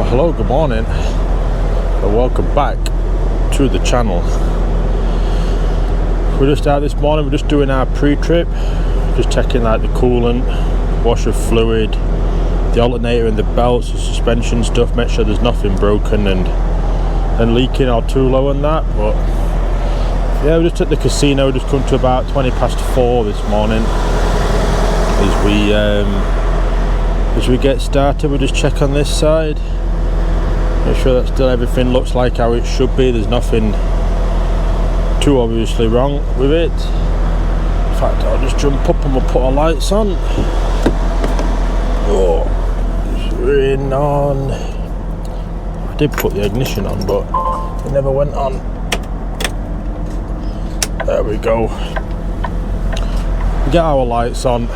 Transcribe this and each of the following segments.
Hello, good morning and welcome back to the channel. We're just out this morning, we're just doing our pre-trip, just checking like the coolant, washer fluid, the alternator and the belts, the suspension stuff, make sure there's nothing broken and leaking or too low on that. But yeah, we're just at the casino, just come to about 4:20 this morning. As we get started, we'll just check on this side, make sure that still everything looks like how it should be. There's nothing too obviously wrong with it. In fact, I'll just jump up and we'll put our lights on. Oh, it's on. I did put the ignition on, but it never went on. There we go. We get our lights on.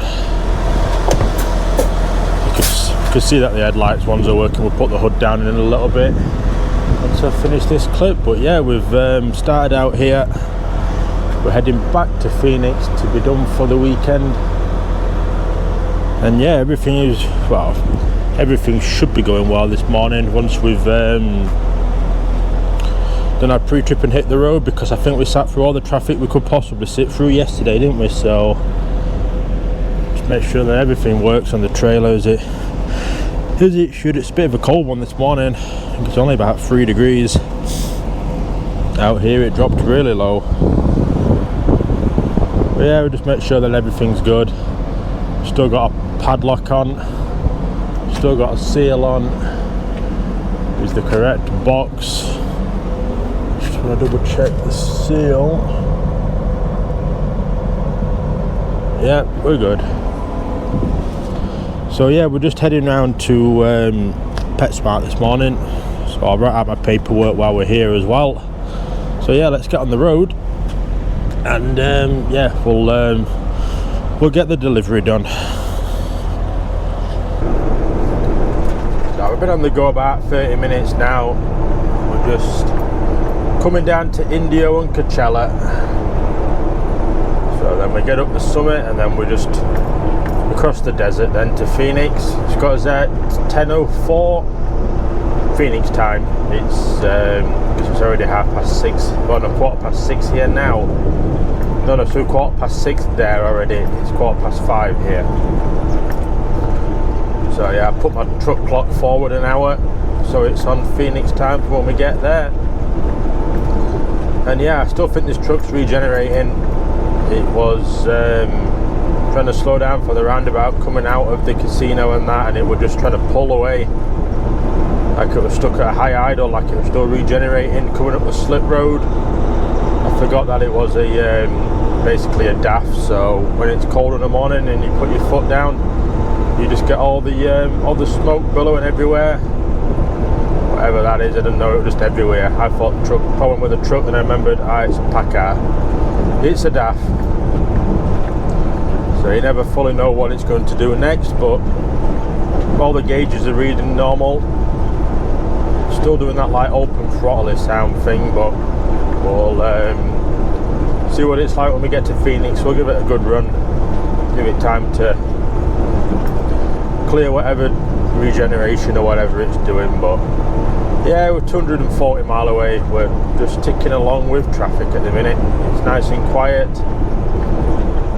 You can see that the headlights ones are working. We'll put the hood down in a little bit once I finish this clip. But yeah, we've started out here. We're heading back to Phoenix to be done for the weekend. And yeah, everything should be going well this morning once we've done our pre-trip and hit the road, because I think we sat through all the traffic we could possibly sit through yesterday, didn't we? So just make sure that everything works on the trailer as it should. It's a bit of a cold one this morning. I think it's only about 3 degrees out here. It dropped really low. But yeah, we'll just make sure that everything's good. Still got a padlock on, still got a seal on. Is the correct box. Just want to double check the seal. Yeah, we're good. So yeah, we're just heading round to PetSmart this morning, so I'll write out my paperwork while we're here as well. So yeah, let's get on the road and yeah, we'll get the delivery done. So we've been on the go about 30 minutes now. We're just coming down to Indio and Coachella, so then we get up the summit and then we just across the desert then to Phoenix. It's got us at 10:04 Phoenix time. It's already 6:30, well no, 6:15 here now. No, so 6:15 there already. It's 5:15 here. So yeah, I put my truck clock forward an hour so it's on Phoenix time for when we get there. And yeah, I still think this truck's regenerating. It was trying to slow down for the roundabout coming out of the casino and that, and it was just trying to pull away like it was stuck at a high idle, like it was still regenerating coming up the slip road. I forgot that it was a basically a DAF, so when it's cold in the morning and you put your foot down, you just get all the smoke billowing everywhere. Whatever that is, I don't know, it was just everywhere. I thought the problem with the truck, and I remembered, it's a Buckeye. It's a DAF. So you never fully know what it's going to do next, but all the gauges are reading normal. Still doing that like open throttle sound thing, but we'll see what it's like when we get to Phoenix. We'll give it a good run, give it time to clear whatever regeneration or whatever it's doing. But yeah, we're 240 mile away. We're just ticking along with traffic at the minute. It's nice and quiet.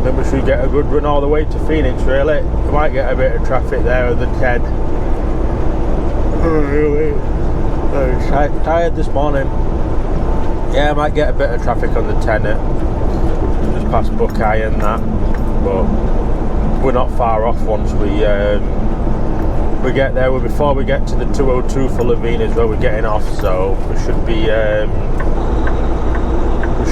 Then we should get a good run all the way to Phoenix, really. We might get a bit of traffic there with the 10. Oh, really? I'm tired this morning. Yeah, I might get a bit of traffic on the 10 just past Buckeye and that. But we're not far off once we get there. Before we get to the 202 for Levine is where we're getting off, so we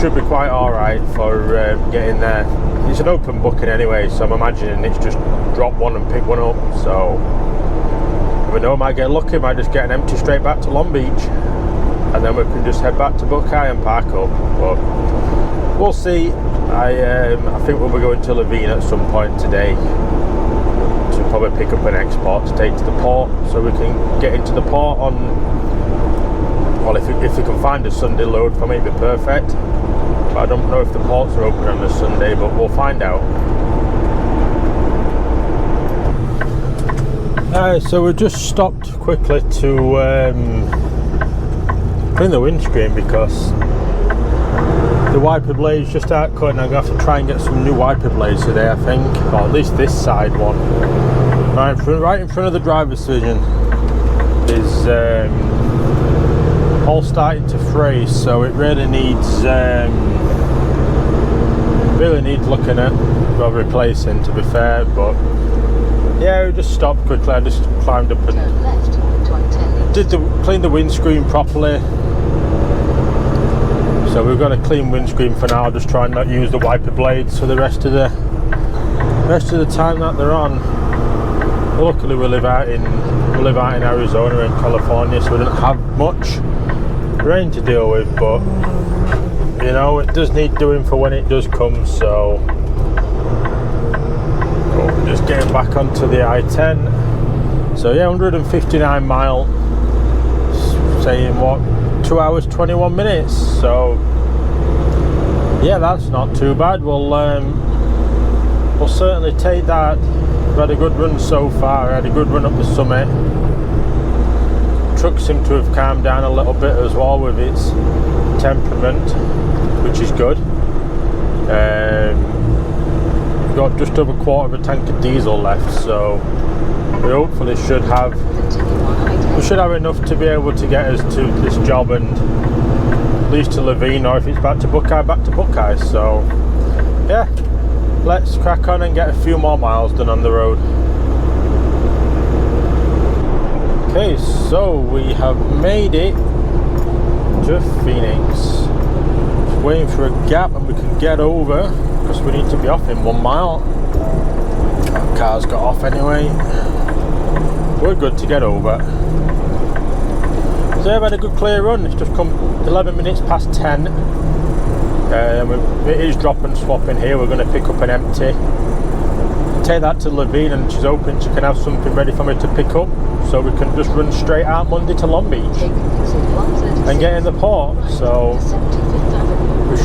should be quite alright for getting there. It's an open booking anyway, so I'm imagining it's just drop one and pick one up. So we know, might get lucky, might just get an empty straight back to Long Beach, and then we can just head back to Buckeye and park up. But we'll see. I think we'll be going to Levine at some point today to probably pick up an export to take to the port, so we can get into the port on, well, if we can find a Sunday load for me, it'd be perfect. But I don't know if the ports are open on a Sunday, but we'll find out. So we just stopped quickly to clean the windscreen because the wiper blades just aren't cutting. I'm going to have to try and get some new wiper blades today, I think, or at least this side one. Right in front of the driver's vision is all starting to fray, so it really needs looking at, well, replacing, to be fair. But yeah, we just stopped quickly. I just climbed up and cleaned the windscreen properly. So we've got a clean windscreen for now. Just try and not use the wiper blades for the rest of the time that they're on. But luckily we live out in Arizona and California, so we don't have much rain to deal with. But you know, it does need doing for when it does come. So we're just getting back onto the I-10. So yeah, 159 mile, saying what, 2 hours 21 minutes. So yeah, that's not too bad. We'll certainly take that. We've had a good run so far. I had a good run up the summit. Truck seemed to have calmed down a little bit as well with its temperament, which is good. We've got just over a quarter of a tank of diesel left, so we hopefully should have enough to be able to get us to this job, and at least to Levine, or if it's back to Buckeye. So yeah, let's crack on and get a few more miles done on the road. Okay, so we have made it to Phoenix. Just waiting for a gap and we can get over, because we need to be off in 1 mile. That car's got off anyway. We're good to get over. So I've had a good clear run. It's just come 11 minutes past 10. It is drop and swap in here. We're going to pick up an empty, take that to Levine, and she's hoping she can have something ready for me to pick up, so we can just run straight out Monday to Long Beach and get in the port. So we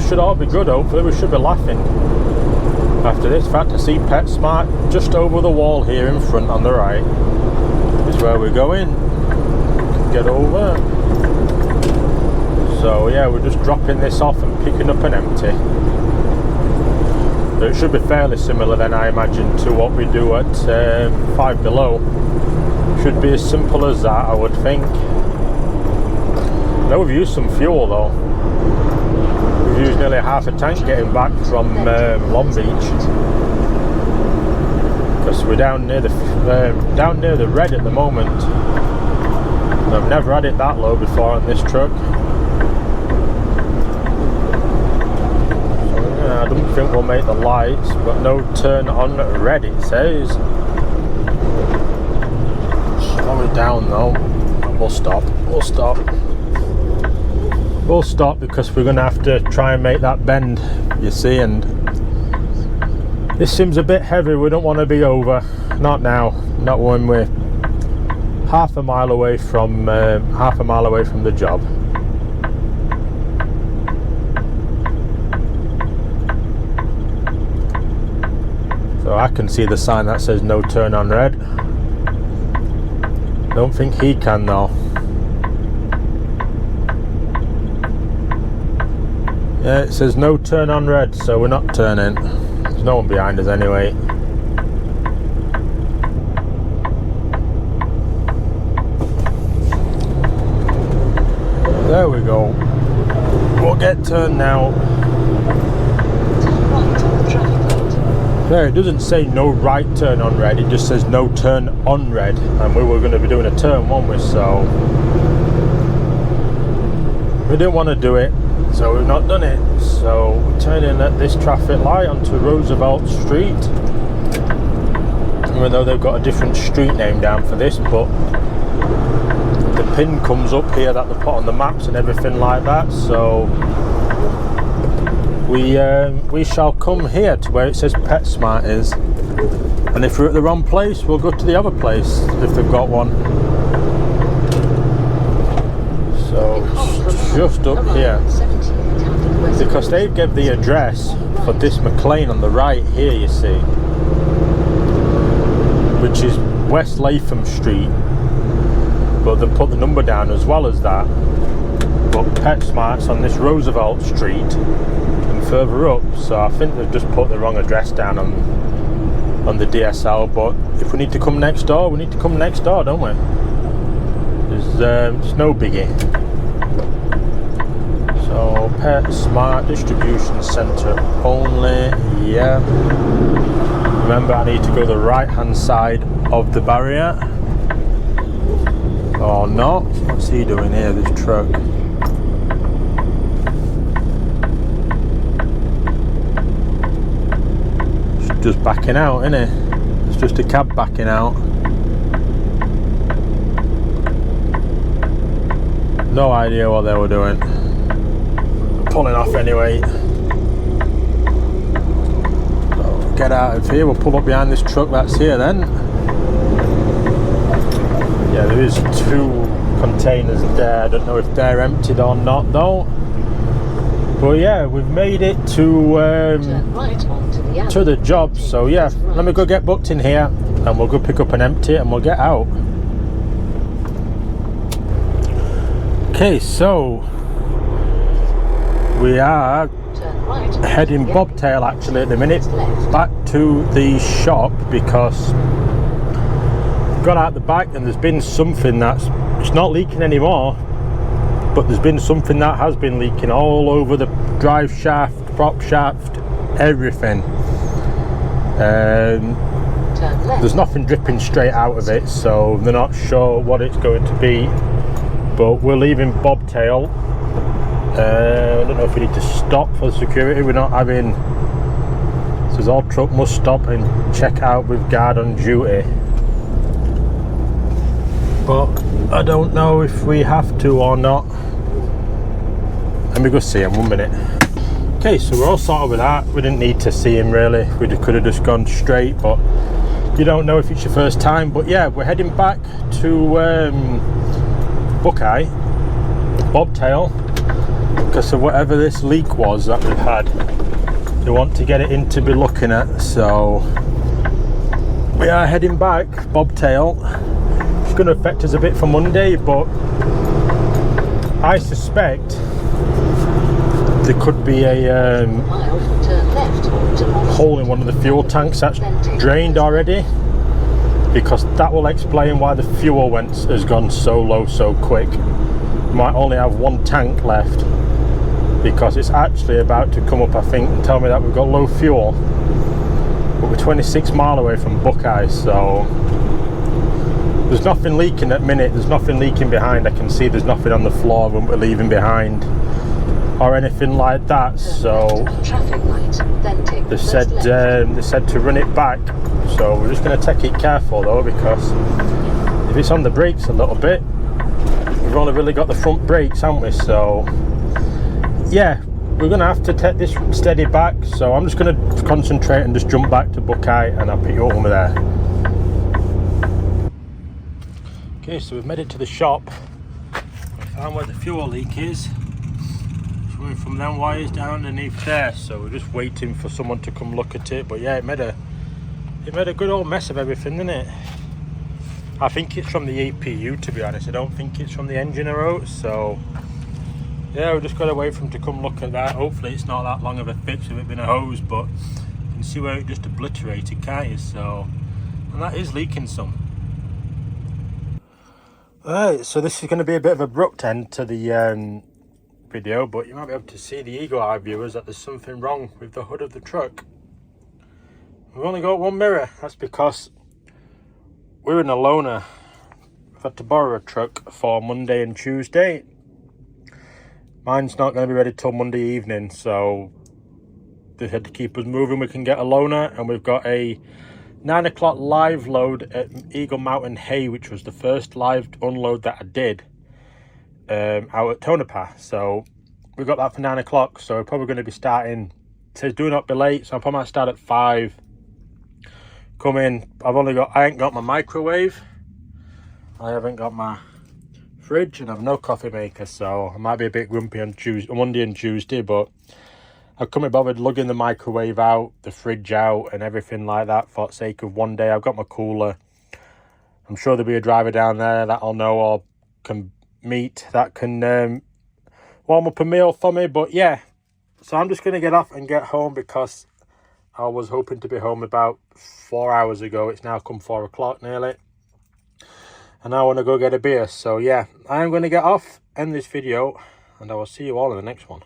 should all be good. Hopefully we should be laughing after this. In fact, I see PetSmart just over the wall here in front on the right is where we're going. Get over. So yeah, we're just dropping this off and picking up an empty. So it should be fairly similar then, I imagine, to what we do at 5 Below. Should be as simple as that, I would think. Now we've used some fuel though. We've used nearly half a tank getting back from Long Beach, because we're down near the red at the moment. I've never had it that low before on this truck. I don't think we'll make the lights, but no turn on red, it says. Slow it down though. We'll stop because we're going to have to try and make that bend, you see, and this seems a bit heavy. We don't want to be over. Not now. Not when we're half a mile away from the job. So I can see the sign that says no turn on red. Don't think he can though. Yeah, it says no turn on red, so we're not turning. There's no one behind us anyway. There we go. We'll get turned now. There, it doesn't say no right turn on red, it just says no turn on red, and we were going to be doing a turn, weren't we? So we didn't want to do it, so we've not done it. So we're turning at this traffic light onto Roosevelt Street, even though they've got a different street name down for this, but the pin comes up here that they put on the maps and everything like that. So we shall come here to where it says PetSmart is, and if we're at the wrong place, we'll go to the other place if they've got one. So it's just up here, because they gave the address for this McLean on the right here, you see, which is West Latham Street, but they put the number down as well as that. But PetSmart's on this Roosevelt Street and further up, so I think they've just put the wrong address down on the DSL. But if we need to come next door, we need to come next door, don't we? There's no biggie. So PetSmart distribution centre only, yeah. Remember, I need to go the right hand side of the barrier. Or not. What's he doing here, this truck? It's just backing out, isn't it? It's just a cab backing out. No idea what they were doing. Pulling off anyway. So get out of here, we'll pull up behind this truck that's here then. Yeah, there is 2 containers there. I don't know if they're emptied or not though. But yeah, we've made it to the job. So yeah, let me go get booked in here and we'll go pick up and empty it and we'll get out. Okay, so we are heading bobtail actually at the minute back to the shop because we've got out the back and there's been something it's not leaking anymore, but there's been something that has been leaking all over the drive shaft, prop shaft, everything. There's nothing dripping straight out of it, so they're not sure what it's going to be, but we're leaving bobtail. I don't know if we need to stop for security. We're not having, it says all truck must stop and check out with guard on duty, but I don't know if we have to or not. Let me go see him 1 minute. Okay, so we're all sorted with that. We didn't need to see him really, we could have just gone straight, but you don't know if it's your first time. But yeah, we're heading back to Buckeye, bobtail, because of whatever this leak was that we've had. They want to get it in to be looking at, so we are heading back bobtail. It's going to affect us a bit for Monday, but I suspect there could be a hole in one of the fuel tanks that's drained already, because that will explain why the fuel has gone so low so quick. We might only have 1 tank left, because it's actually about to come up, I think, and tell me that we've got low fuel. But we're 26 mile away from Buckeye, so there's nothing leaking at minute. There's nothing leaking behind. I can see there's nothing on the floor when we're leaving behind or anything like that. So they said to run it back. So we're just going to take it careful though, because if it's on the brakes a little bit, we've only really got the front brakes, haven't we? So yeah, we're going to have to take this steady back. So I'm just going to concentrate and just jump back to Buckeye and I'll pick you up over there. Okay, so we've made it to the shop. We found where the fuel leak is. It's coming from them wires down underneath there. So we're just waiting for someone to come look at it. But yeah, it made a good old mess of everything, didn't it? I think it's from the EPU, to be honest. I don't think it's from the engine or out. So yeah, we've just got to wait for him to come look at that. Hopefully it's not that long of a fix with it being a hose, but you can see where it just obliterated, can't you? So, and that is leaking some. Right, so this is going to be a bit of an abrupt end to the video, but you might be able to see, the eagle eye viewers, that there's something wrong with the hood of the truck. We've only got 1 mirror. That's because we're in a loaner. I've had to borrow a truck for Monday and Tuesday. Mine's not going to be ready till Monday evening, so they had to keep us moving. We can get a loaner, and we've got a 9 o'clock live load at Eagle Mountain Hay, which was the first live unload that I did out at Tonopah. So we got that for 9 o'clock, so we're probably going to be starting, it says do not be late, so I probably might start at 5. Come in. I ain't got my microwave, I haven't got my fridge, and I've no coffee maker, so I might be a bit grumpy on Monday and Tuesday, but I couldn't be bothered lugging the microwave out, the fridge out and everything like that for the sake of one day. I've got my cooler, I'm sure there'll be a driver down there that I'll know or can meet that can warm up a meal for me. But yeah, so I'm just going to get off and get home because I was hoping to be home about 4 hours ago. It's now come 4 o'clock nearly, and I want to go get a beer. So yeah, I'm going to get off, end this video, and I will see you all in the next one.